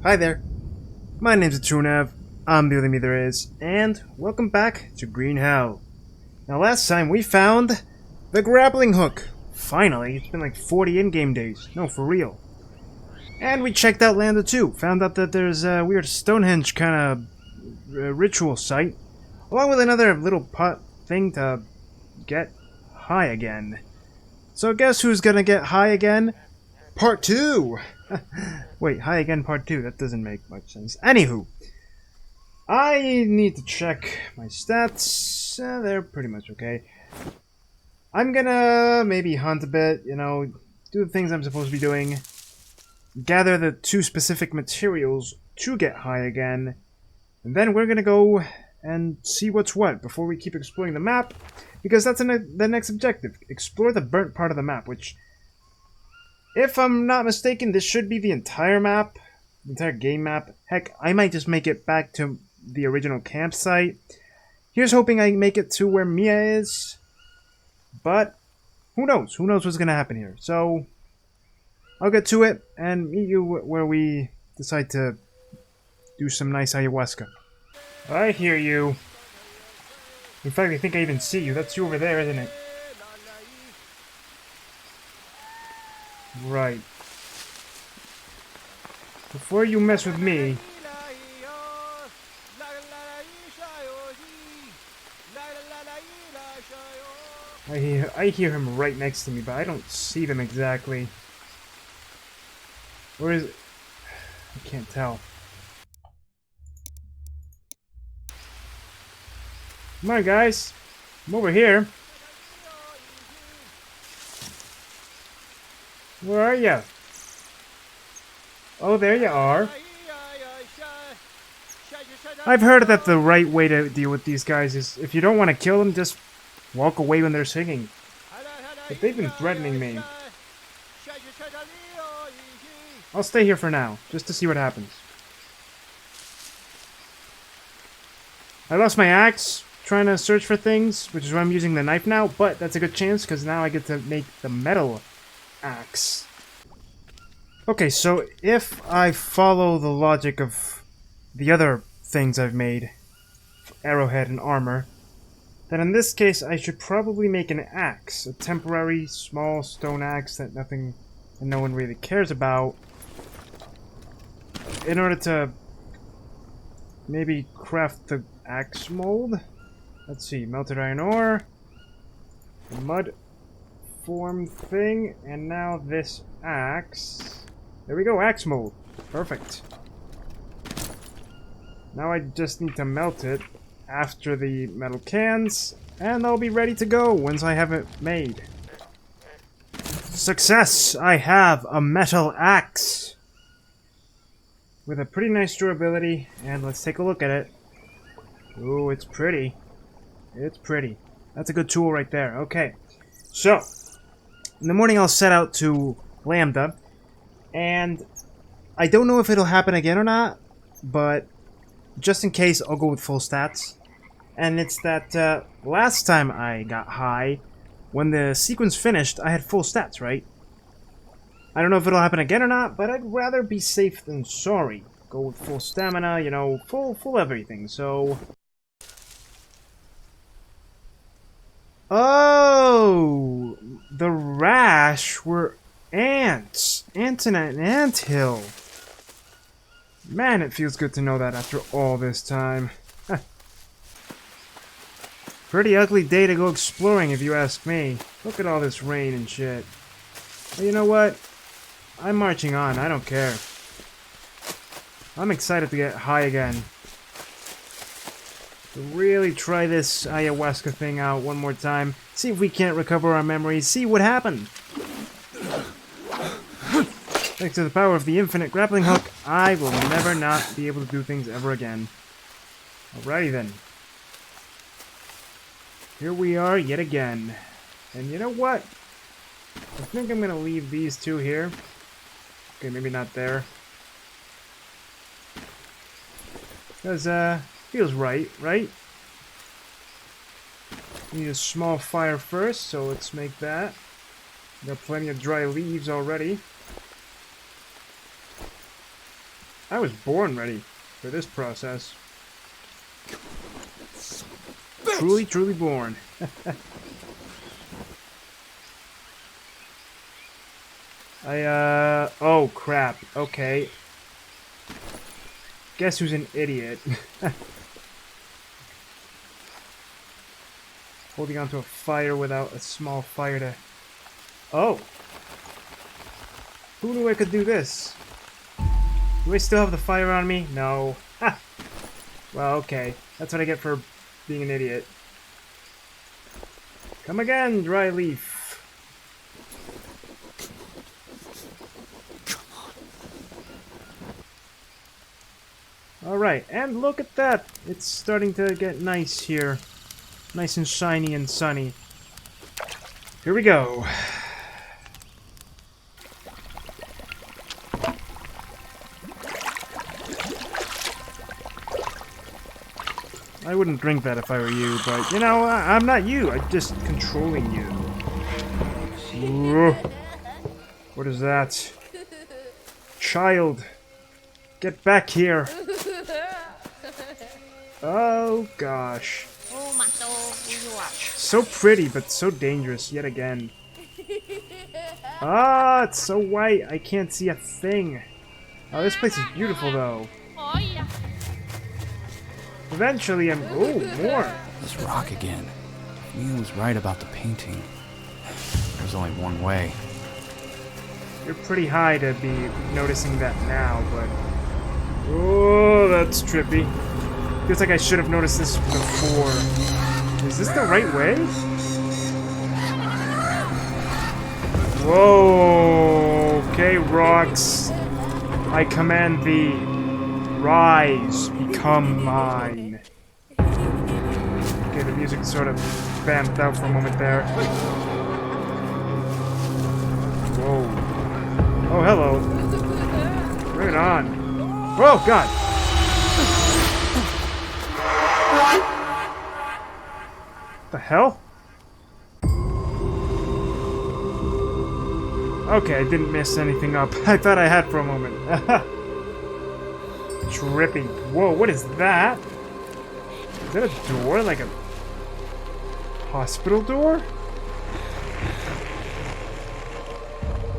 Hi there, my name's Trunav, I'm the only me there is, and welcome back to Green Hell. Now last time we found the grappling hook. Finally, it's been like 40 in-game days, no for real. And we checked out Lambda too, found out that there's a weird Stonehenge kind of ritual site, along with another little pot thing to get high again. So guess who's gonna get high again? Part 2! Wait, high again part 2, that doesn't make much sense. Anywho, I need to check my stats. They're pretty much okay. I'm gonna maybe hunt a bit, you know, do the things I'm supposed to be doing. Gather the 2 specific materials to get high again. And then we're gonna go and see what's what before we keep exploring the map. Because that's the next objective. Explore the burnt part of the map, which, if I'm not mistaken, this should be the entire map. The entire game map. Heck, I might just make it back to the original campsite. Here's hoping I make it to where Mia is. But, who knows? Who knows what's gonna happen here? So, I'll get to it and meet you where we decide to do some nice ayahuasca. I hear you. In fact, I think I even see you. That's you over there, isn't it? Right. Before you mess with me... I hear him right next to me, but I don't see them exactly. Where is it? I can't tell. Come on, guys. I'm over here. Where are ya? Oh, there you are. I've heard that the right way to deal with these guys is if you don't want to kill them, just walk away when they're singing. But they've been threatening me. I'll stay here for now, just to see what happens. I lost my axe trying to search for things, which is why I'm using the knife now, but that's a good chance because now I get to make the metal axe. Okay, so if I follow the logic of the other things I've made, arrowhead and armor, then in this case I should probably make an axe, a temporary small stone axe that no one really cares about, in order to maybe craft the axe mold. Let's see, melted iron ore, mud form thing, and now this axe. There we go, axe mold. Perfect. Now I just need to melt it after the metal cans, and I'll be ready to go once I have it made. Success! I have a metal axe! With a pretty nice durability, and let's take a look at it. Ooh, it's pretty. It's pretty. That's a good tool right there. Okay. So, in the morning I'll set out to Lambda, and I don't know if it'll happen again or not, but just in case, I'll go with full stats. And it's that last time I got high, when the sequence finished, I had full stats, right? I don't know if it'll happen again or not, but I'd rather be safe than sorry. Go with full stamina, you know, full everything, so... Oh! The rash were ants! Ants in an anthill! Man, it feels good to know that after all this time. Pretty ugly day to go exploring if you ask me. Look at all this rain and shit. But you know what? I'm marching on, I don't care. I'm excited to get high again. To really try this ayahuasca thing out one more time. See if we can't recover our memories. See what happened. Thanks to the power of the infinite grappling hook, I will never not be able to do things ever again. Alrighty then. Here we are yet again. And you know what? I think I'm gonna leave these two here. Okay, maybe not there. Because, feels right, right? Need a small fire first, so let's make that. Got plenty of dry leaves already. I was born ready for this process. Truly, truly born. Oh crap. Okay. Guess who's an idiot? Holding onto a fire without a small fire to... Oh! Who knew I could do this? Do I still have the fire on me? No. Ha! Well, okay. That's what I get for being an idiot. Come again, dry leaf. Alright, and look at that! It's starting to get nice here. Nice and shiny and sunny. Here we go. I wouldn't drink that if I were you, but, you know, I'm not you. I'm just controlling you. Ooh. What is that? Child! Get back here! Oh, gosh. So pretty, but so dangerous yet again. Ah, it's so white. I can't see a thing. Oh, this place is beautiful, though. Eventually, I'm... Oh, more. This rock again. Neil was right about the painting. There's only one way. You're pretty high to be noticing that now, but... Oh, that's trippy. Feels like I should have noticed this before. Is this the right way? Whoa! Okay, rocks. I command thee. Rise, become mine. Okay, the music sort of vamped out for a moment there. Whoa. Oh, hello. Bring it on. Oh, God. What the hell? Okay, I didn't mess anything up. I thought I had for a moment. Trippy. Whoa, what is that? Is that a door? Like a hospital door?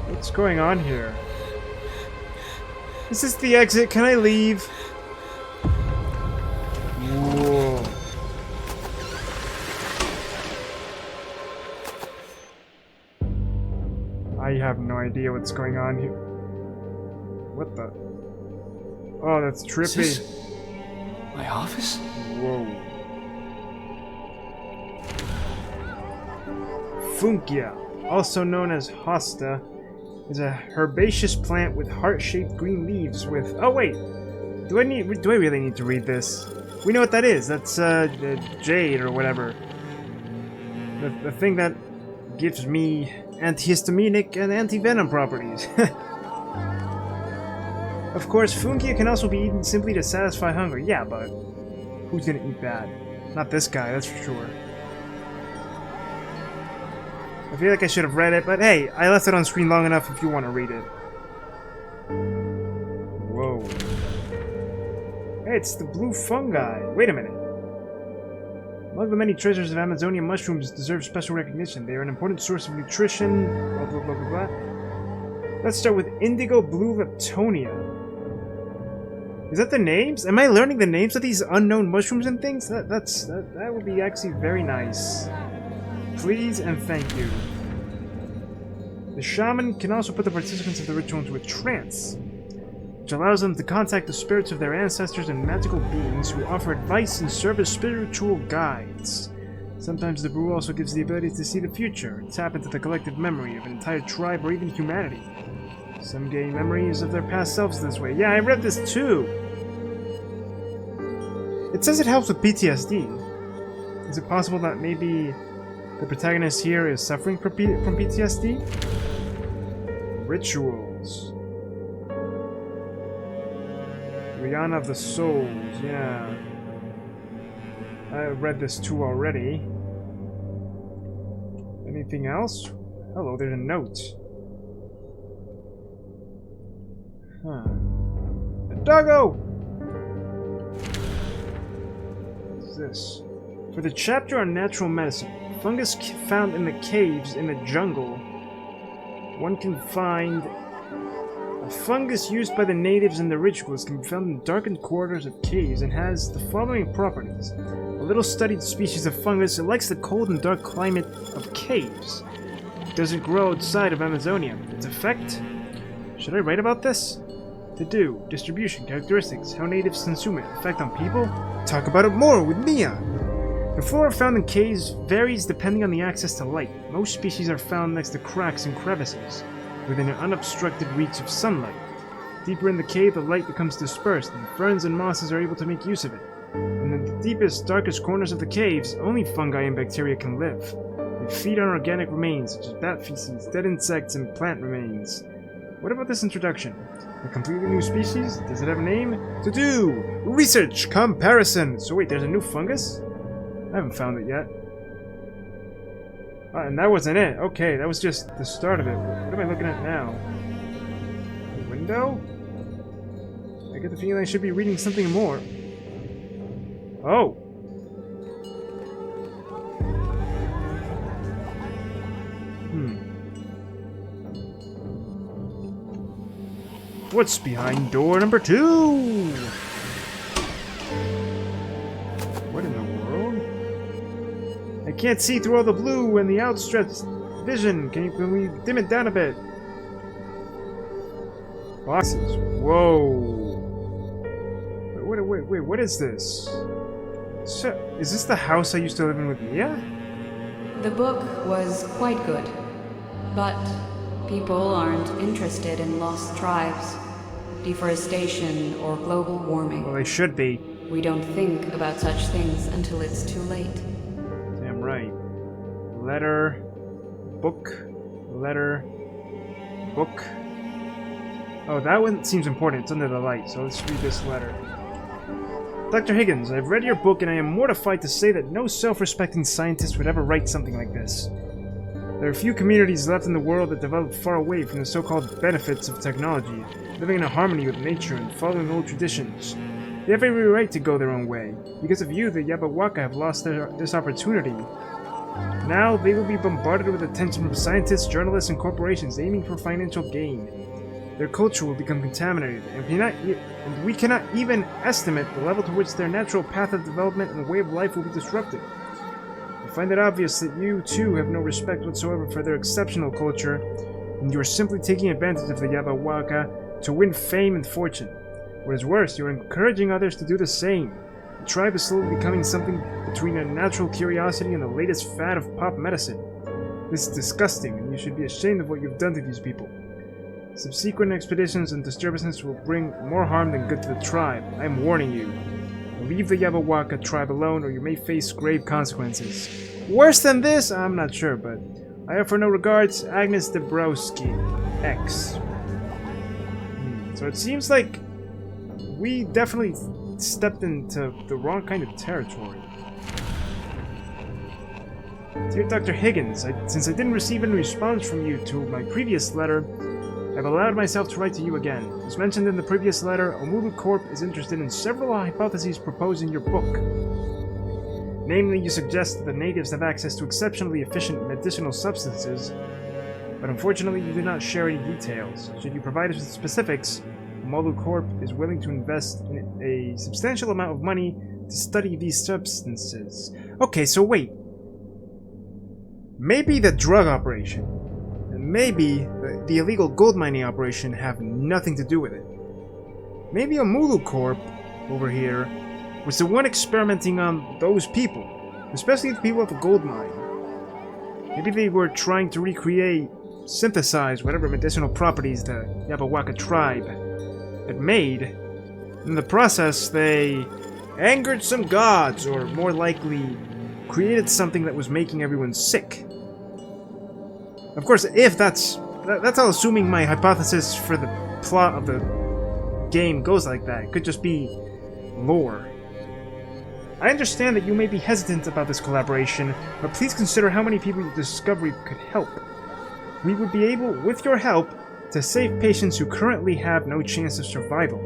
What's going on here? Is this the exit? Can I leave? Whoa. I have no idea what's going on here. What the? Oh, that's trippy. Is this my office? Whoa. Funkia, also known as hosta, is a herbaceous plant with heart-shaped green leaves with... Oh wait, do I really need to read this? We know what that is. That's jade or whatever. The thing that gives me antihistaminic and anti-venom properties. Of course, funkia can also be eaten simply to satisfy hunger. Yeah, but who's gonna eat that? Not this guy, that's for sure. I feel like I should have read it, but hey, I left it on screen long enough if you want to read it. Whoa. Hey, it's the blue fungi. Wait a minute. Among the many treasures of Amazonian mushrooms deserve special recognition. They are an important source of nutrition, blah blah blah blah blah. Let's start with indigo blue leptonia. Is that the names? Am I learning the names of these unknown mushrooms and things? That would be actually very nice. Please and thank you. The shaman can also put the participants of the ritual into a trance, which allows them to contact the spirits of their ancestors and magical beings who offer advice and serve as spiritual guides. Sometimes the brew also gives the ability to see the future and tap into the collective memory of an entire tribe or even humanity. Some gain memories of their past selves this way. Yeah, I read this too! It says it helps with PTSD. Is it possible that maybe the protagonist here is suffering from PTSD? Rituals. Rihanna of the Souls, yeah. I read this too already. Anything else? Hello, there's a note. Huh. A Doggo! What's this? For the chapter on natural medicine, fungus found in the caves in the jungle, one can find a fungus used by the natives in their rituals can be found in darkened corridors of caves and has the following properties. A little studied species of fungus, it likes the cold and dark climate of caves. It doesn't grow outside of Amazonia. Its effect? Should I write about this? To do, distribution, characteristics, how natives consume it, effect on people? Talk about it more with Mia! The flora found in caves varies depending on the access to light. Most species are found next to cracks and crevices, within an unobstructed reach of sunlight. Deeper in the cave, the light becomes dispersed, and ferns and mosses are able to make use of it. In the deepest, darkest corners of the caves, only fungi and bacteria can live. They feed on organic remains, such as bat feces, dead insects, and plant remains. What about this introduction? A completely new species? Does it have a name? To do! Research! Comparison! So wait, there's a new fungus? I haven't found it yet. And that wasn't it. Okay, that was just the start of it. What am I looking at now? A window? I get the feeling I should be reading something more. Oh! What's behind door number 2? What in the world? I can't see through all the blue and the outstretched vision. Can we dim it down a bit? Boxes. Whoa. Wait, what is this? So, is this the house I used to live in with Mia? The book was quite good, but people aren't interested in lost tribes, deforestation, or global warming. Well, they should be. We don't think about such things until it's too late. Damn right. Letter, book, letter, book. Oh, that one seems important. It's under the light, so let's read this letter. Dr. Higgins, I've read your book and I am mortified to say that no self-respecting scientist would ever write something like this. There are few communities left in the world that develop far away from the so-called benefits of technology, living in harmony with nature and following old traditions. They have every right to go their own way. Because of you, the Yabahuaca have lost this opportunity. Now they will be bombarded with attention from scientists, journalists, and corporations aiming for financial gain. Their culture will become contaminated, and we cannot even estimate the level to which their natural path of development and way of life will be disrupted. I find it obvious that you, too, have no respect whatsoever for their exceptional culture, and you are simply taking advantage of the Yabahuaca to win fame and fortune. What is worse, you are encouraging others to do the same. The tribe is slowly becoming something between a natural curiosity and the latest fad of pop medicine. This is disgusting, and you should be ashamed of what you've done to these people. Subsequent expeditions and disturbances will bring more harm than good to the tribe. I am warning you. Leave the Yabahuaca tribe alone or you may face grave consequences. Worse than this? I'm not sure, but I offer no regards. Agnes Dabrowski, X. So it seems like we definitely stepped into the wrong kind of territory. Dear Dr. Higgins, since I didn't receive any response from you to my previous letter, I've allowed myself to write to you again. As mentioned in the previous letter, Omulu Corp is interested in several hypotheses proposed in your book. Namely, you suggest that the natives have access to exceptionally efficient medicinal substances, but unfortunately you do not share any details. Should you provide us with specifics, Omulu Corp is willing to invest in a substantial amount of money to study these substances. Okay, so wait. Maybe the drug operation, and maybe the illegal gold mining operation have nothing to do with it. Maybe Omulu Corp over here was the one experimenting on those people, especially the people at the gold mine. Maybe they were trying to synthesize whatever medicinal properties the Yabahuaca tribe had made. In the process, they angered some gods, or more likely, created something that was making everyone sick. Of course, if that's all assuming my hypothesis for the plot of the game goes like that. It could just be lore. I understand that you may be hesitant about this collaboration, but please consider how many people your discovery could help. We would be able, with your help, to save patients who currently have no chance of survival.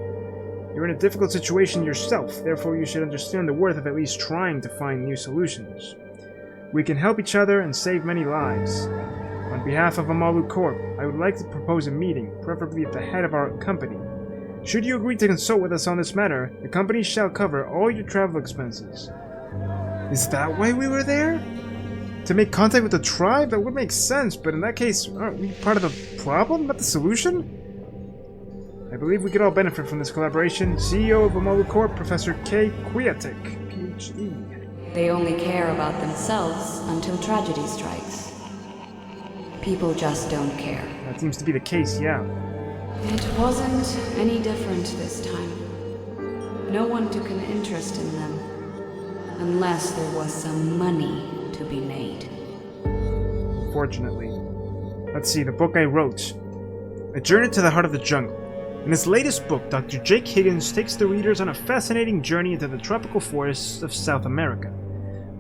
You're in a difficult situation yourself, therefore you should understand the worth of at least trying to find new solutions. We can help each other and save many lives. On behalf of Amalu Corp, I would like to propose a meeting, preferably at the head of our company. Should you agree to consult with us on this matter, the company shall cover all your travel expenses. Is that why we were there? To make contact with the tribe? That would make sense, but in that case, aren't we part of the problem, not the solution? I believe we could all benefit from this collaboration. CEO of Amalu Corp, Professor K. Kwiatek, PhD. They only care about themselves until tragedy strikes. People just don't care. That seems to be the case, yeah. It wasn't any different this time. No one took an interest in them, unless there was some money to be made. Unfortunately. Let's see, the book I wrote. A Journey to the Heart of the Jungle. In his latest book, Dr. Jake Higgins takes the readers on a fascinating journey into the tropical forests of South America.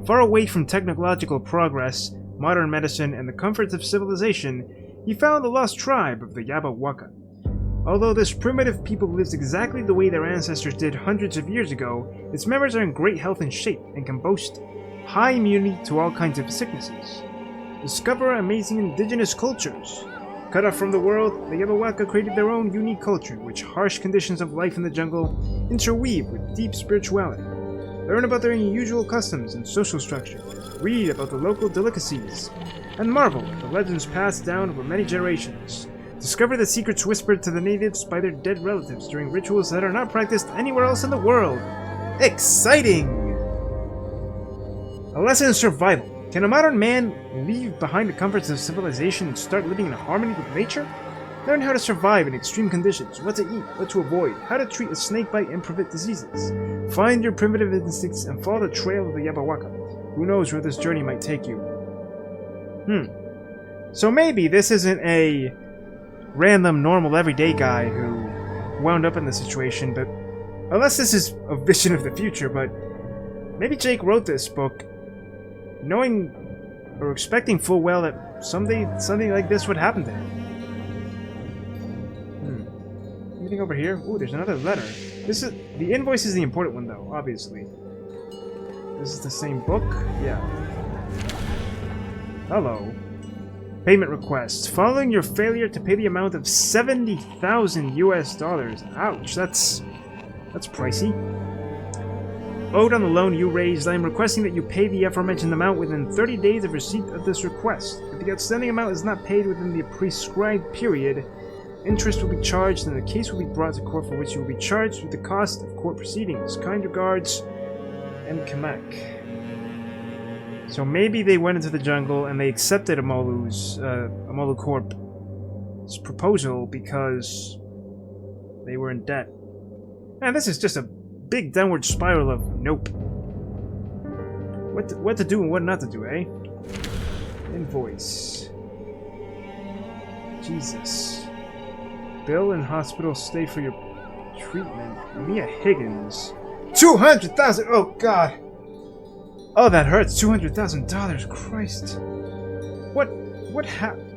Far away from technological progress, modern medicine, and the comforts of civilization, he found the lost tribe of the Yabahuaca. Although this primitive people lives exactly the way their ancestors did hundreds of years ago, its members are in great health and shape and can boast high immunity to all kinds of sicknesses. Discover amazing indigenous cultures. Cut off from the world, the Yabahuaca created their own unique culture, which harsh conditions of life in the jungle interweave with deep spirituality. Learn about their unusual customs and social structure. Read about the local delicacies. And marvel at the legends passed down over many generations. Discover the secrets whispered to the natives by their dead relatives during rituals that are not practiced anywhere else in the world. Exciting! A lesson in survival. Can a modern man leave behind the comforts of civilization and start living in harmony with nature? Learn how to survive in extreme conditions, what to eat, what to avoid, how to treat a snakebite and prevent diseases. Find your primitive instincts and follow the trail of the Yabahuaca. Who knows where this journey might take you? So maybe this isn't a random, normal, everyday guy who wound up in this situation, but unless this is a vision of the future, but maybe Jake wrote this book knowing or expecting full well that someday something like this would happen to him. Anything over here? Ooh, there's another letter. The invoice is the important one though, obviously. This is the same book? Yeah. Hello. Payment request. Following your failure to pay the amount of $70,000 US. Ouch, that's pricey. Owed on the loan you raised, I am requesting that you pay the aforementioned amount within 30 days of receipt of this request. If the outstanding amount is not paid within the prescribed period, interest will be charged and the case will be brought to court, for which you will be charged with the cost of court proceedings. Kind regards, M. Kamek. So maybe they went into the jungle and they accepted Amalu Corp's proposal because they were in debt. Man, this is just a big downward spiral of nope. What to do and what not to do, eh? Invoice. Jesus. Bill and hospital stay for your treatment. Mia Higgins. 200,000! Oh god! Oh, that hurts. $200,000. Christ. What happened?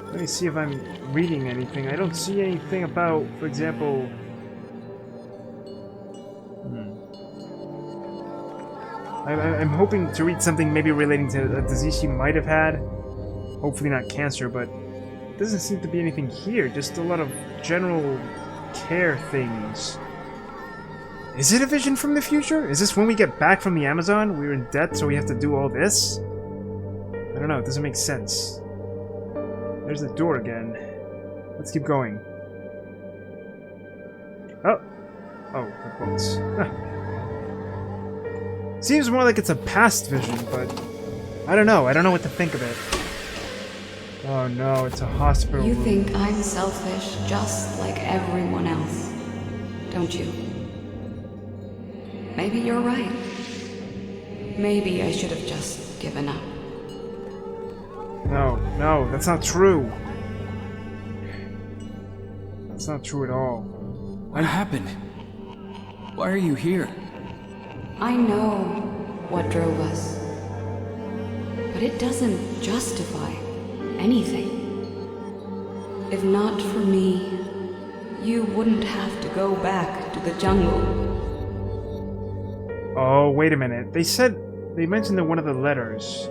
Let me see if I'm reading anything. I don't see anything about, for example... I'm hoping to read something maybe relating to a disease she might have had. Hopefully not cancer, but it doesn't seem to be anything here. Just a lot of general care things. Is it a vision from the future? Is this when we get back from the Amazon? We're in debt, so we have to do all this? I don't know, it doesn't make sense. There's the door again. Let's keep going. Oh! Oh, the books. Huh. Seems more like it's a past vision, but I don't know. I don't know what to think of it. Oh no, it's a hospital room. You think I'm selfish just like everyone else, don't you? Maybe you're right. Maybe I should have just given up. No, that's not true. That's not true at all. What happened? Why are you here? I know what drove us, but it doesn't justify anything. If not for me, you wouldn't have to go back to the jungle. Oh, wait a minute. They mentioned in one of the letters.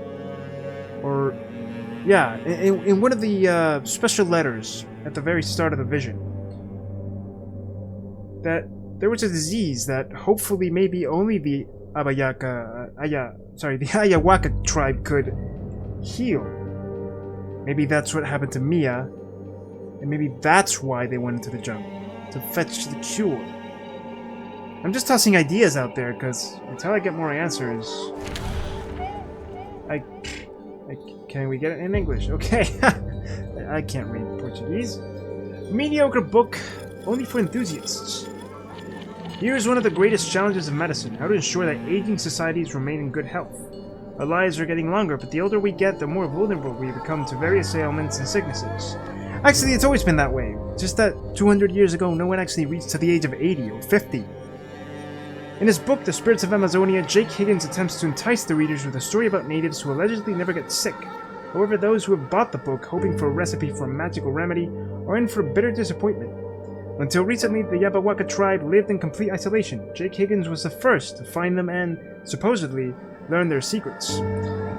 Or, yeah, in one of the special letters at the very start of the vision. That there was a disease that hopefully maybe only the the Ayahuasca tribe could heal. Maybe that's what happened to Mia, and maybe that's why they went into the jungle, to fetch the cure. I'm just tossing ideas out there, because until I get more answers... Can we get it in English? Okay. I can't read Portuguese. Mediocre book, only for enthusiasts. Here's one of the greatest challenges of medicine, how to ensure that aging societies remain in good health. Our lives are getting longer, but the older we get, the more vulnerable we become to various ailments and sicknesses. Actually, it's always been that way. Just that 200 years ago, no one actually reached to the age of 80 or 50. In his book, The Spirits of Amazonia, Jake Higgins attempts to entice the readers with a story about natives who allegedly never get sick. However, those who have bought the book hoping for a recipe for a magical remedy are in for bitter disappointment. Until recently, the Ayahuasca tribe lived in complete isolation. Jake Higgins was the first to find them and, supposedly, learn their secrets.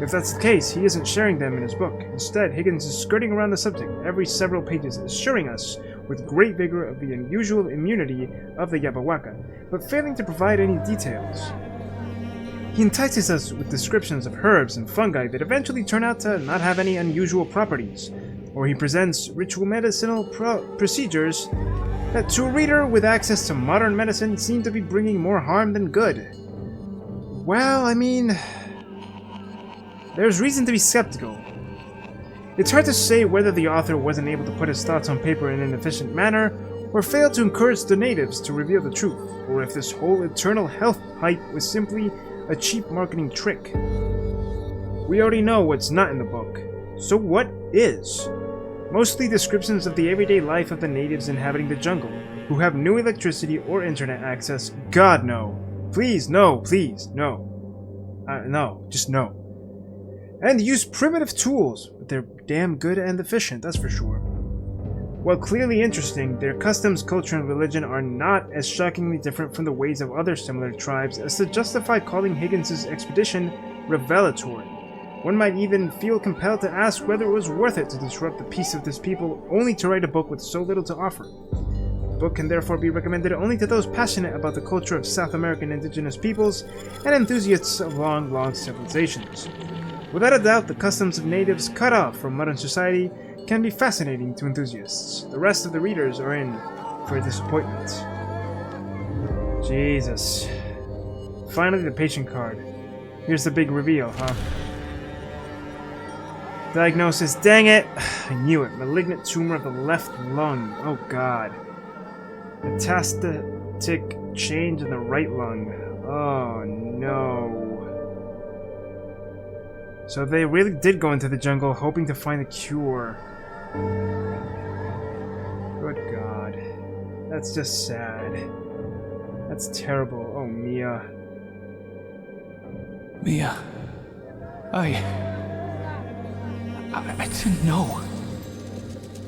If that's the case, he isn't sharing them in his book. Instead, Higgins is skirting around the subject every several pages, assuring us with great vigor of the unusual immunity of the Ayahuasca, but failing to provide any details. He entices us with descriptions of herbs and fungi that eventually turn out to not have any unusual properties, or he presents ritual medicinal procedures that to a reader with access to modern medicine seem to be bringing more harm than good. Well, I mean, there's reason to be skeptical. It's hard to say whether the author wasn't able to put his thoughts on paper in an efficient manner, or failed to encourage the natives to reveal the truth, or if this whole eternal health hype was simply a cheap marketing trick. We already know what's not in the book, so what is? Mostly descriptions of the everyday life of the natives inhabiting the jungle, who have no electricity or internet access. God, no. Please, no, please, no. No, just no. And use primitive tools, but they're damn good and efficient, that's for sure. While clearly interesting, their customs, culture, and religion are not as shockingly different from the ways of other similar tribes as to justify calling Higgins' expedition revelatory. One might even feel compelled to ask whether it was worth it to disrupt the peace of this people only to write a book with so little to offer. The book can therefore be recommended only to those passionate about the culture of South American indigenous peoples and enthusiasts of long civilizations. Without a doubt, the customs of natives cut off from modern society can be fascinating to enthusiasts. The rest of the readers are in for a disappointment. Jesus. Finally, the patient card. Here's the big reveal, huh? Diagnosis. Dang it! I knew it. Malignant tumor of the left lung. Oh god. Metastatic change in the right lung. Oh no. So they really did go into the jungle hoping to find a cure. Good god. That's just sad. That's terrible. Oh, Mia. Mia. I didn't know.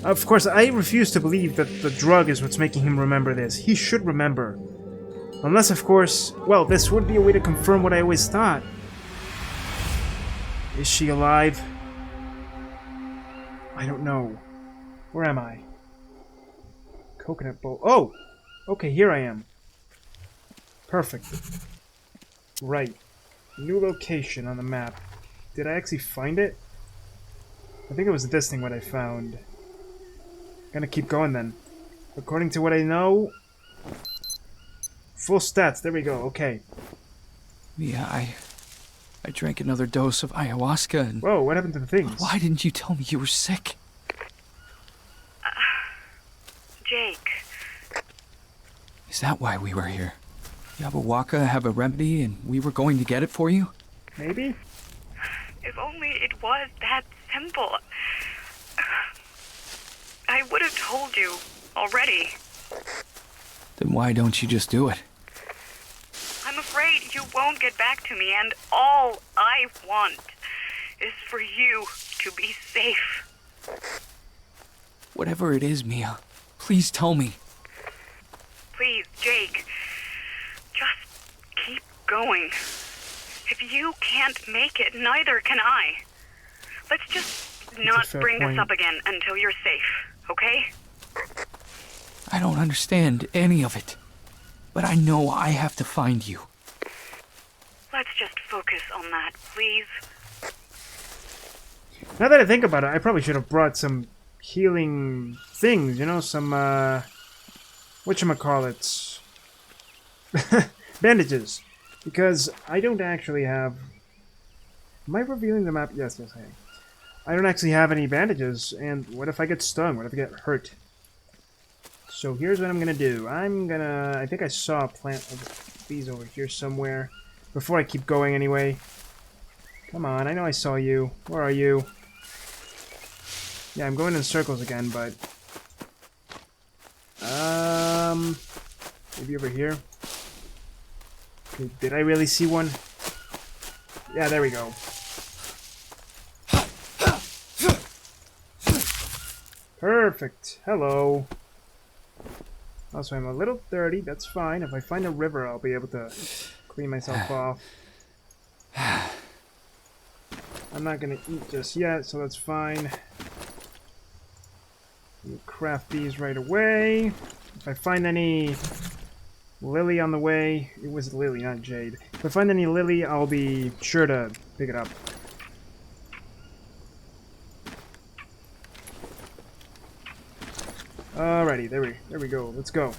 Of course, I refuse to believe that the drug is what's making him remember this. He should remember. Unless, of course, well, this would be a way to confirm what I always thought. Is she alive? I don't know. Where am I? Coconut bowl. Oh! Okay, here I am. Perfect. Right. New location on the map. Did I actually find it? I think it was this thing what I found. Gonna keep going then. According to what I know... Full stats, there we go, okay. Mia, I drank another dose of ayahuasca and... Whoa, what happened to the things? Why didn't you tell me you were sick? Jake. Is that why we were here? Ayahuasca have a remedy and we were going to get it for you? Maybe? If only it was that simple. I would have told you already. Then why don't you just do it? I'm afraid you won't get back to me, and all I want is for you to be safe. Whatever it is, Mia, please tell me. please, Jake. Just keep going. If you can't make it, neither can I. Let's just not bring this up again until you're safe, okay? I don't understand any of it, but I know I have to find you. Let's just focus on that, please. Now that I think about it, I probably should have brought some healing things, you know, some, whatchamacallits. Bandages. Because I don't actually have... Am I revealing the map? Yes, I am. I don't actually have any bandages, and what if I get stung? What if I get hurt? So here's what I'm gonna do. I think I saw a plant of these over here somewhere. Before I keep going anyway. Come on, I know I saw you. Where are you? Yeah, I'm going in circles again, but... Maybe over here? Okay, did I really see one? Yeah, there we go. Perfect. Hello. Also, I'm a little dirty. That's fine. If I find a river, I'll be able to clean myself off. I'm not gonna eat just yet, so that's fine. We'll craft these right away. If I find any lily on the way, it was lily, not jade. If I find any lily, I'll be sure to pick it up. Alrighty, there we go. Let's go.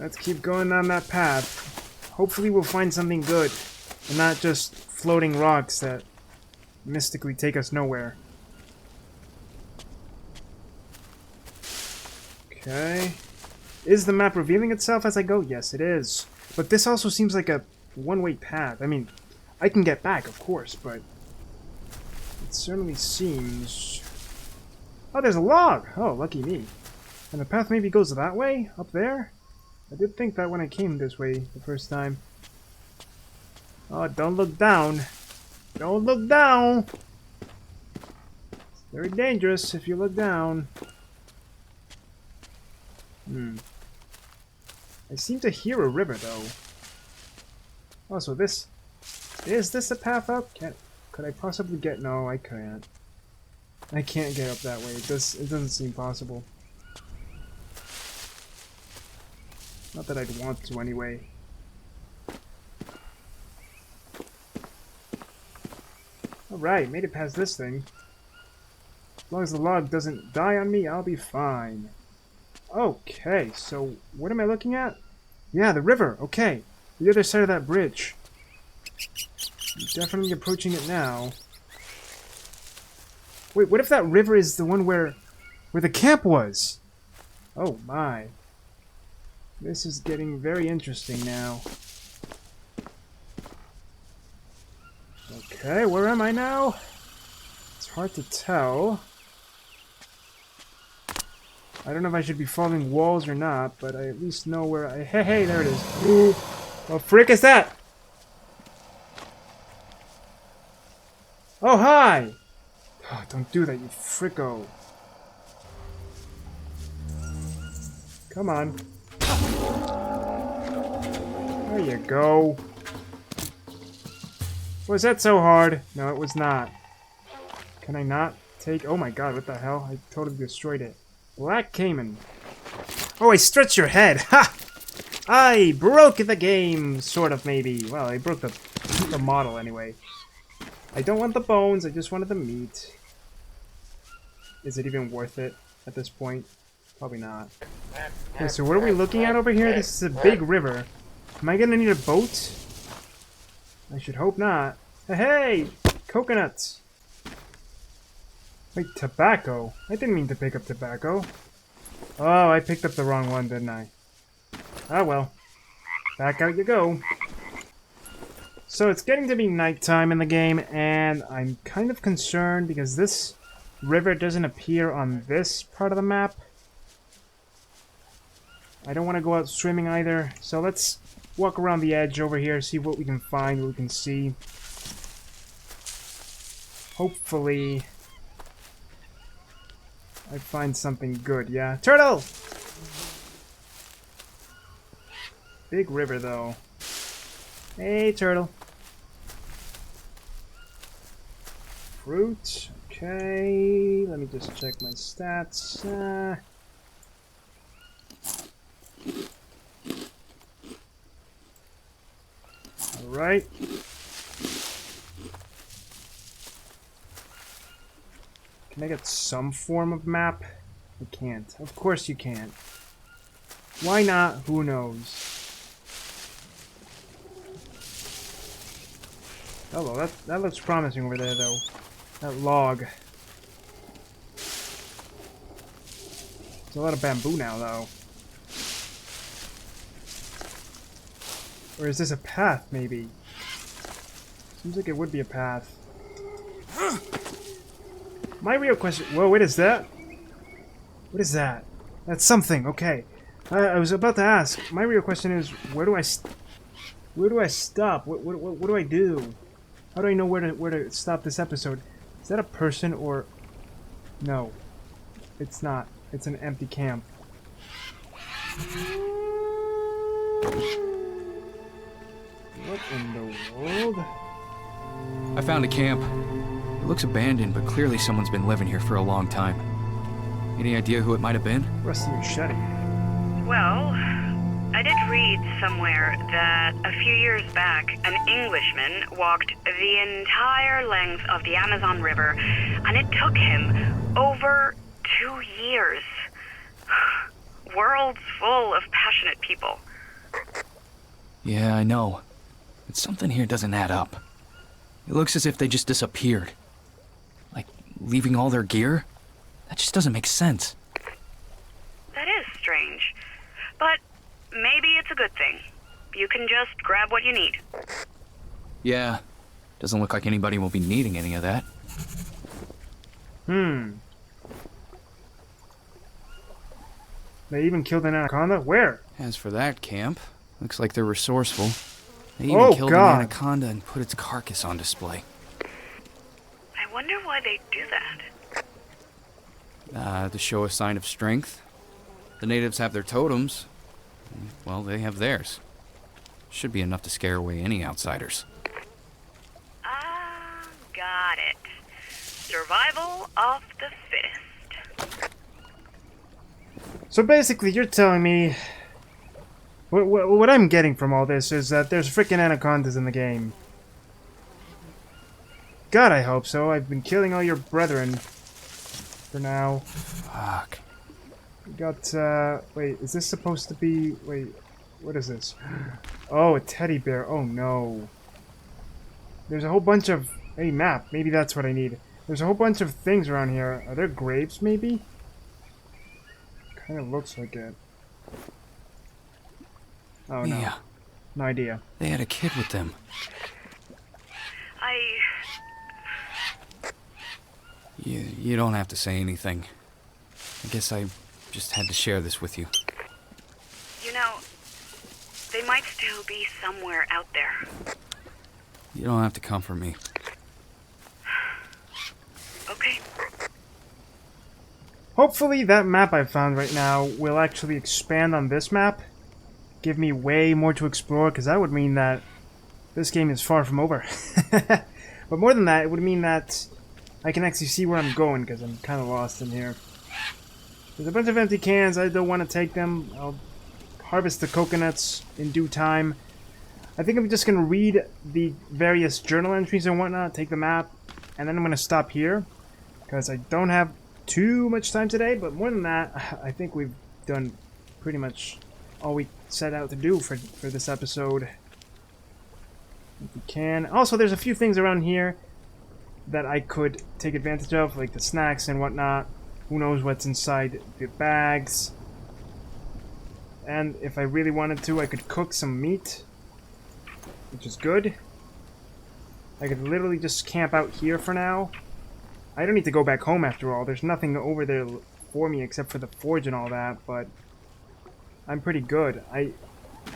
Let's keep going on that path. Hopefully we'll find something good, and not just floating rocks that mystically take us nowhere. Okay. Is the map revealing itself as I go? Yes, it is. But this also seems like a one-way path. I mean, I can get back, of course, but it certainly seems... Oh, there's a log! Oh, lucky me. And the path maybe goes that way? Up there? I did think that when I came this way the first time. Oh, don't look down. Don't look down! It's very dangerous if you look down. I seem to hear a river, though. Oh, so this... Is this a path up? Could I possibly get... No, I can't. I can't get up that way. It doesn't seem possible. Not that I'd want to, anyway. Alright, made it past this thing. As long as the log doesn't die on me, I'll be fine. Okay, so what am I looking at? Yeah, the river. Okay, the other side of that bridge. I'm definitely approaching it now. Wait, what if that river is the one where the camp was? Oh my. This is getting very interesting now. Okay, where am I now? It's hard to tell. I don't know if I should be following walls or not, but I at least know where I... Hey, there it is. Ooh, what frick is that? Oh, hi! Oh, don't do that, you fricko. Come on. There you go. Was that so hard? No, it was not. Can I not take... Oh my god, what the hell? I totally destroyed it. Black Cayman. Oh, I stretched your head! Ha! I broke the game! Sort of, maybe. Well, I broke the model, anyway. I don't want the bones, I just wanted the meat. Is it even worth it at this point? Probably not. Okay, so what are we looking at over here? This is a big river. Am I gonna need a boat? I should hope not. Hey! Coconuts! Wait, tobacco? I didn't mean to pick up tobacco. Oh, I picked up the wrong one, didn't I? Ah well. Back out you go. So it's getting to be nighttime in the game, and I'm kind of concerned because this river doesn't appear on this part of the map. I don't want to go out swimming either, so let's walk around the edge over here, see what we can find, what we can see. Hopefully I find something good, yeah? Turtle! big river, though. Hey, turtle. Fruit. Okay. Let me just check my stats. Alright. Can I get some form of map? I can't. Of course you can't. Why not? Who knows? Hello, that looks promising over there, though. That log. There's a lot of bamboo now, though. Or is this a path, maybe? Seems like it would be a path. My real question... Whoa, what is that? What is that? That's something, okay. I was about to ask. My real question is, where do I stop? What do I do? How do I know where to stop this episode? Is that a person or... No. It's not. It's an empty camp. What in the world? I found a camp. It looks abandoned, but clearly someone's been living here for a long time. Any idea who it might have been? Rusty machete. Well, I did read somewhere that a few years back, an Englishman walked the entire length of the Amazon River, and it took him over 2 years. Worlds full of passionate people. Yeah, I know. But something here doesn't add up. It looks as if they just disappeared. Like, leaving all their gear? That just doesn't make sense. That is strange. But maybe it's a good thing. You can just grab what you need. Yeah. Doesn't look like anybody will be needing any of that. They even killed an anaconda? Where? As for that camp, looks like they're resourceful. They even killed an anaconda and put its carcass on display. I wonder why they do that. To show a sign of strength. The natives have their totems. Well, they have theirs. Should be enough to scare away any outsiders. Ah, got it. Survival of the fittest. So basically, you're telling me... What I'm getting from all this is that there's freaking anacondas in the game. God, I hope so. I've been killing all your brethren. For now. Fuck. We got, wait, is this supposed to be... Wait, what is this? Oh, a teddy bear. Oh, no. There's a whole bunch of... Hey, map. Maybe that's what I need. There's a whole bunch of things around here. Are there grapes, maybe? Kind of looks like it. Oh, no. Mia. No idea. They had a kid with them. You don't have to say anything. I guess I just had to share this with you. You know, they might still be somewhere out there. You don't have to comfort me. Okay. Hopefully that map I found right now will actually expand on this map. Give me way more to explore, because that would mean that this game is far from over. But more than that, it would mean that I can actually see where I'm going, because I'm kind of lost in here. There's a bunch of empty cans. I don't want to take them. I'll harvest the coconuts in due time. I think I'm just going to read the various journal entries and whatnot, take the map, and then I'm going to stop here, because I don't have too much time today. But more than that, I think we've done pretty much all we set out to do for this episode. If we can. Also, there's a few things around here that I could take advantage of, like the snacks and whatnot. Who knows what's inside the bags. And if I really wanted to, I could cook some meat, which is good. I could literally just camp out here for now. I don't need to go back home after all. There's nothing over there for me except for the forge and all that, but I'm pretty good.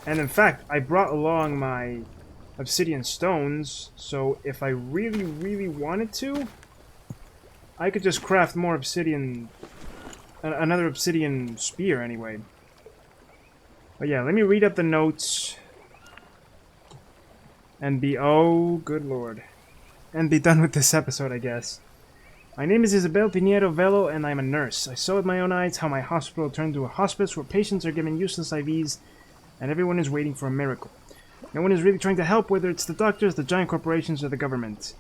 And in fact, I brought along my obsidian stones, so if I really, really wanted to, I could just craft more obsidian, another obsidian spear anyway. But yeah, let me read up the notes. And be... Oh, good lord. And be done with this episode, I guess. My name is Isabel Pinheiro Velo, and I'm a nurse. I saw with my own eyes how my hospital turned to a hospice where patients are given useless IVs, and everyone is waiting for a miracle. No one is really trying to help, whether it's the doctors, the giant corporations, or the government.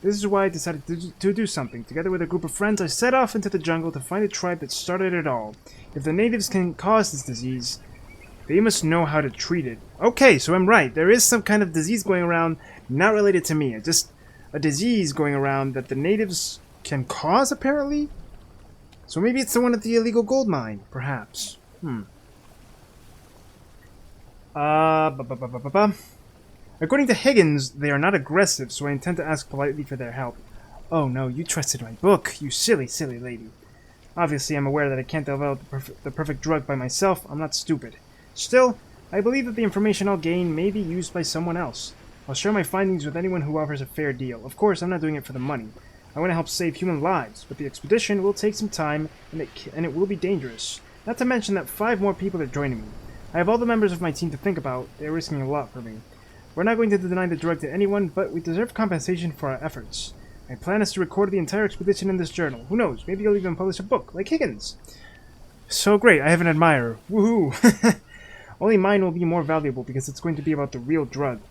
This is why I decided to do something. Together with a group of friends, I set off into the jungle to find a tribe that started it all. If the natives can cause this disease, they must know how to treat it. Okay, so I'm right. There is some kind of disease going around, not related to me. Just a disease going around that the natives can cause, apparently? So maybe it's the one at the illegal gold mine, perhaps. According to Higgins, they are not aggressive, so I intend to ask politely for their help. Oh no, you trusted my book, you silly, silly lady. Obviously, I'm aware that I can't develop the perfect drug by myself. I'm not stupid. Still, I believe that the information I'll gain may be used by someone else. I'll share my findings with anyone who offers a fair deal. Of course, I'm not doing it for the money. I want to help save human lives, but the expedition will take some time, and it will be dangerous. Not to mention that 5 more people are joining me. I have all the members of my team to think about. They're risking a lot for me. We're not going to deny the drug to anyone, but we deserve compensation for our efforts. My plan is to record the entire expedition in this journal. Who knows, maybe I'll even publish a book, like Higgins. So great, I have an admirer. Woohoo! Only mine will be more valuable because it's going to be about the real drug.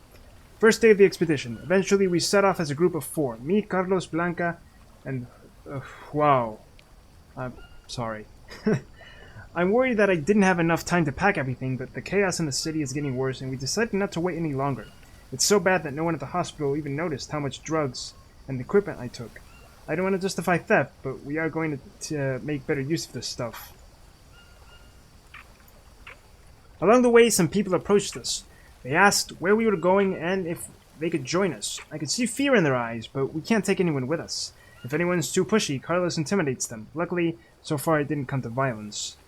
First day of the expedition. Eventually, we set off as a group of 4. Me, Carlos, Blanca, and... wow. I'm sorry. I'm worried that I didn't have enough time to pack everything, but the chaos in the city is getting worse, and we decided not to wait any longer. It's so bad that no one at the hospital even noticed how much drugs and equipment I took. I don't want to justify theft, but we are going to make better use of this stuff. Along the way, some people approached us. They asked where we were going and if they could join us. I could see fear in their eyes, but we can't take anyone with us. If anyone's too pushy, Carlos intimidates them. Luckily, so far it didn't come to violence.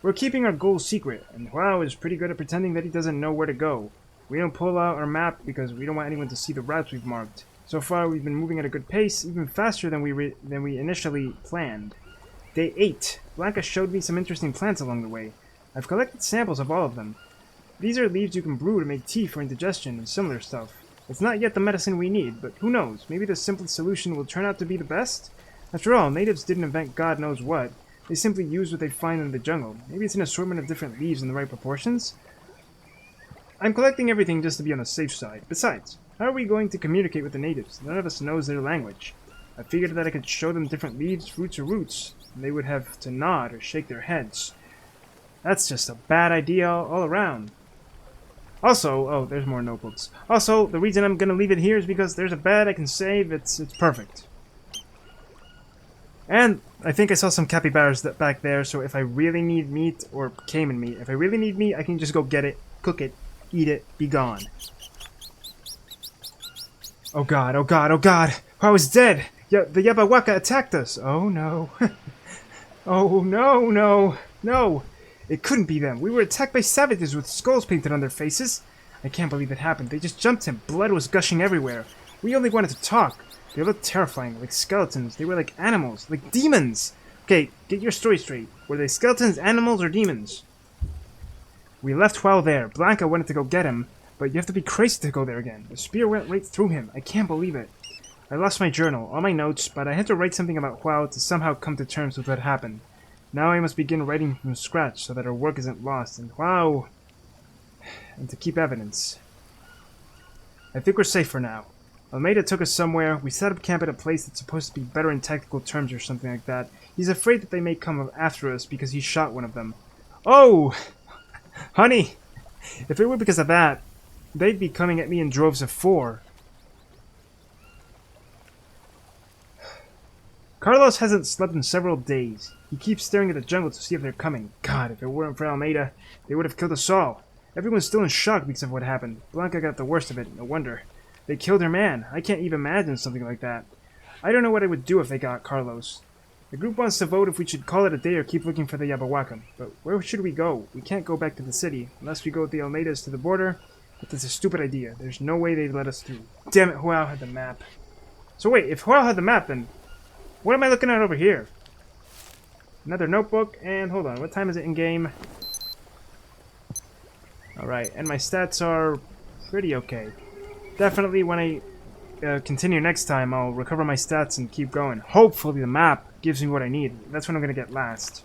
We're keeping our goals secret, and Wow is pretty good at pretending that he doesn't know where to go. We don't pull out our map because we don't want anyone to see the routes we've marked. So far, we've been moving at a good pace, even faster than we initially planned. Day 8. Blanca showed me some interesting plants along the way. I've collected samples of all of them. These are leaves you can brew to make tea for indigestion and similar stuff. It's not yet the medicine we need, but who knows, maybe the simplest solution will turn out to be the best? After all, natives didn't invent God knows what. They simply use what they find in the jungle. Maybe it's an assortment of different leaves in the right proportions? I'm collecting everything just to be on the safe side. Besides, how are we going to communicate with the natives? None of us knows their language. I figured that I could show them different leaves, fruits, or roots, and they would have to nod or shake their heads. That's just a bad idea all around. Also, oh, there's more notebooks. Also, the reason I'm gonna leave it here is because there's a bed I can save. It's perfect. And I think I saw some capybaras back there, so if I really need meat, or caiman meat, if I really need meat, I can just go get it, cook it, eat it, be gone. Oh god, oh god, oh god! I was dead! The Yabahuaca attacked us! Oh no. Oh no, no, no! It couldn't be them. We were attacked by savages with skulls painted on their faces. I can't believe it happened. They just jumped him. Blood was gushing everywhere. We only wanted to talk. They looked terrifying, like skeletons. They were like animals, like demons. Okay, get your story straight. Were they skeletons, animals, or demons? We left while there. Blanca wanted to go get him, but you have to be crazy to go there again. The spear went right through him. I can't believe it. I lost my journal, all my notes, but I had to write something about Huao to somehow come to terms with what happened. Now I must begin writing from scratch so that our work isn't lost, and wow! And to keep evidence. I think we're safe for now. Almeida took us somewhere. We set up camp at a place that's supposed to be better in technical terms or something like that. He's afraid that they may come after us because he shot one of them. Oh! Honey! If it were because of that, they'd be coming at me in droves of 4. Carlos hasn't slept in several days. He keeps staring at the jungle to see if they're coming. God, if it weren't for Almeida, they would have killed us all. Everyone's still in shock because of what happened. Blanca got the worst of it, no wonder. They killed her man. I can't even imagine something like that. I don't know what I would do if they got Carlos. The group wants to vote if we should call it a day or keep looking for the Yabahuaca. But where should we go? We can't go back to the city. Unless we go with the Almeidas to the border. But that's a stupid idea. There's no way they'd let us through. Damn it, Huao had the map. So wait, if Huao had the map, then what am I looking at over here? Another notebook, and hold on, what time is it in game? Alright, and my stats are pretty okay. Definitely when I continue next time, I'll recover my stats and keep going. Hopefully the map gives me what I need. That's what I'm going to get last.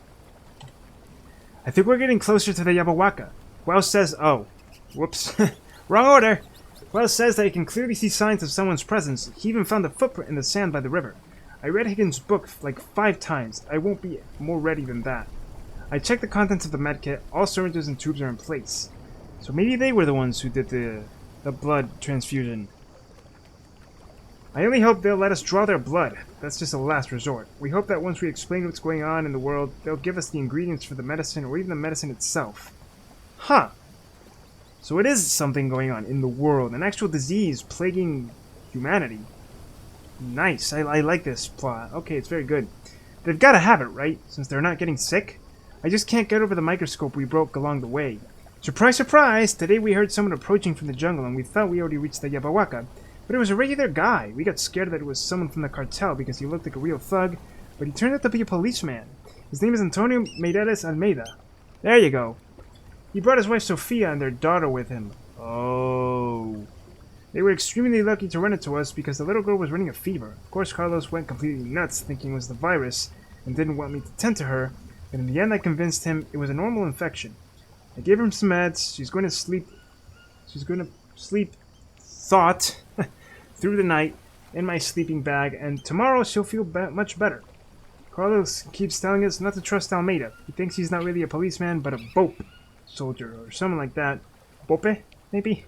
I think we're getting closer to the Ayahuasca. Wells says... Oh. Whoops. Wrong order. Wells says that he can clearly see signs of someone's presence. He even found a footprint in the sand by the river. I read Higgins' book like 5 times. I won't be more ready than that. I checked the contents of the medkit. All syringes and tubes are in place. So maybe they were the ones who did the blood transfusion. I only hope they'll let us draw their blood. That's just a last resort. We hope that once we explain what's going on in the world, they'll give us the ingredients for the medicine or even the medicine itself. Huh. So it is something going on in the world. An actual disease plaguing humanity. Nice. I like this plot. Okay, it's very good. They've got to have it, right? Since they're not getting sick? I just can't get over the microscope we broke along the way. Surprise, surprise! Today we heard someone approaching from the jungle and we thought we already reached the Ayahuasca. But it was a regular guy. We got scared that it was someone from the cartel because he looked like a real thug, but he turned out to be a policeman. His name is Antonio Meireles Almeida. There you go. He brought his wife Sofia and their daughter with him. Oh. They were extremely lucky to run into us because the little girl was running a fever. Of course, Carlos went completely nuts thinking it was the virus and didn't want me to tend to her, but in the end I convinced him it was a normal infection. I gave him some meds. She's going to sleep, thought, through the night in my sleeping bag, and tomorrow she'll feel much better. Carlos keeps telling us not to trust Almeida. He thinks he's not really a policeman, but a BOPE soldier, or something like that. BOPE, maybe?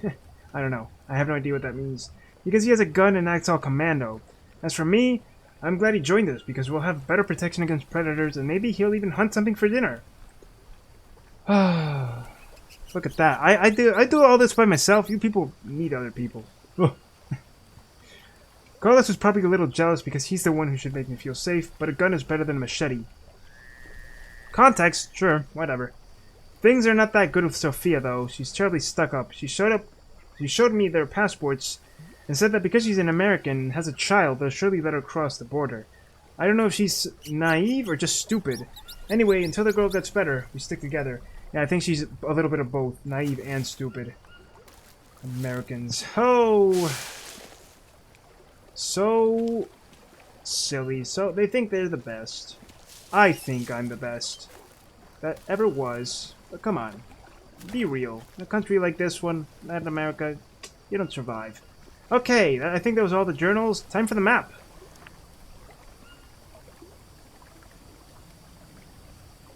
I don't know. I have no idea what that means. Because he has a gun and acts all commando. As for me, I'm glad he joined us, because we'll have better protection against predators, and maybe he'll even hunt something for dinner. Look at that. I do all this by myself. You people need other people. Carlos was probably a little jealous because he's the one who should make me feel safe, but a gun is better than a machete. Context? Sure, whatever. Things are not that good with Sofia, though. She's terribly stuck up. She showed me their passports and said that because she's an American and has a child, they'll surely let her cross the border. I don't know if she's naive or just stupid. Anyway, until the girl gets better, we stick together. Yeah, I think she's a little bit of both, naive and stupid. Americans. Oh! So silly. So they think they're the best. I think I'm the best that ever was. But come on. Be real. In a country like this one, Latin America, you don't survive. Okay, I think that was all the journals. Time for the map.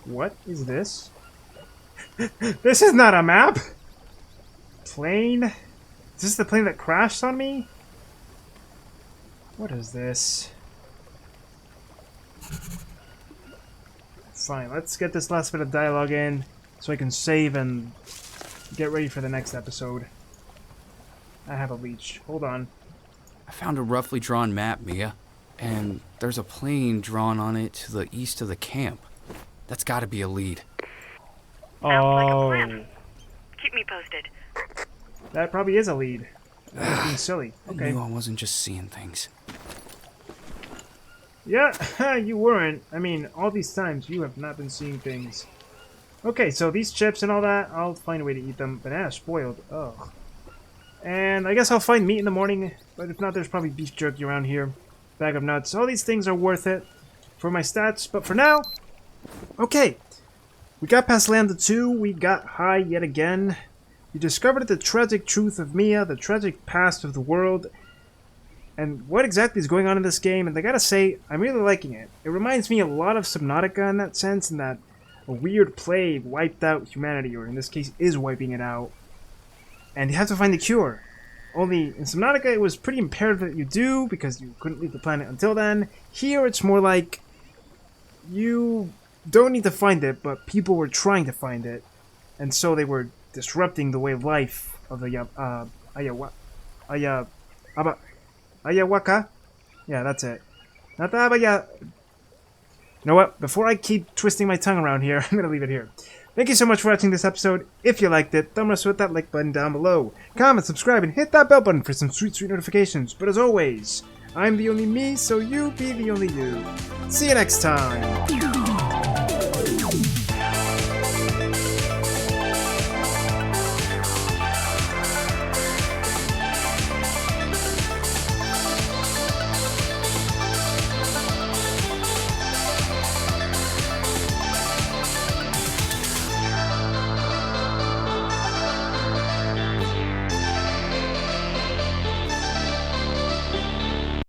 What is this? This is not a map! Plane? Is this the plane that crashed on me? What is this? Fine, let's get this last bit of dialogue in so I can save and get ready for the next episode. I have a leech. Hold on. I found a roughly drawn map, Mia, and there's a plane drawn on it to the east of the camp. That's gotta be a lead. Sounds like a plan. Keep me posted. That probably is a lead. I'm being silly. Okay. I knew I wasn't just seeing things. Yeah, you weren't. I mean, all these times you have not been seeing things. Okay, so these chips and all that, I'll find a way to eat them. Banana spoiled. Ugh. And I guess I'll find meat in the morning, but if not, there's probably beef jerky around here. Bag of nuts. All these things are worth it for my stats, but for now, okay. We got past Lambda 2, we got high yet again. We discovered the tragic truth of Mia, the tragic past of the world, and what exactly is going on in this game, and I gotta say, I'm really liking it. It reminds me a lot of Subnautica in that sense, in that a weird plague wiped out humanity, or in this case, is wiping it out. And you have to find the cure. Only, in Subnautica, it was pretty imperative that you do, because you couldn't leave the planet until then. Here, it's more like, you don't need to find it, but people were trying to find it, and so they were disrupting the way of life of the Ayahuasca? Yeah, that's it. Not the You know what? Before I keep twisting my tongue around here, I'm gonna leave it here. Thank you so much for watching this episode. If you liked it, thumb us with that like button down below. Comment, subscribe, and hit that bell button for some sweet, sweet notifications. But as always, I'm the only me, so you be the only you. See you next time!